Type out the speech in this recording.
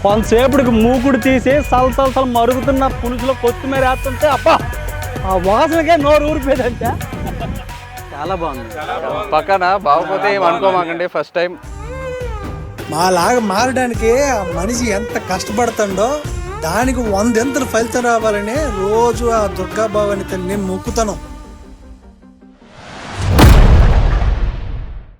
కొంతసేపటికి మూకుడు తీసి సలసలసలు మరుగుతున్న పులుసులో కొత్తిమీర వేస్తుంటే అబ్బా ఆ వాసనకే నోరు ఊరిపోయిందంటే చాలా బాగుంది. పక్కన బాగోపోతే ఏం అనుకోమాకండి. ఫస్ట్ టైం మాలాగా మారడానికి ఆ మనిషి ఎంత కష్టపడుతుండో దానికి 100 ఫలితం రావాలని రోజు ఆ దుర్గా భవాని తల్లిని మొక్కుతాను.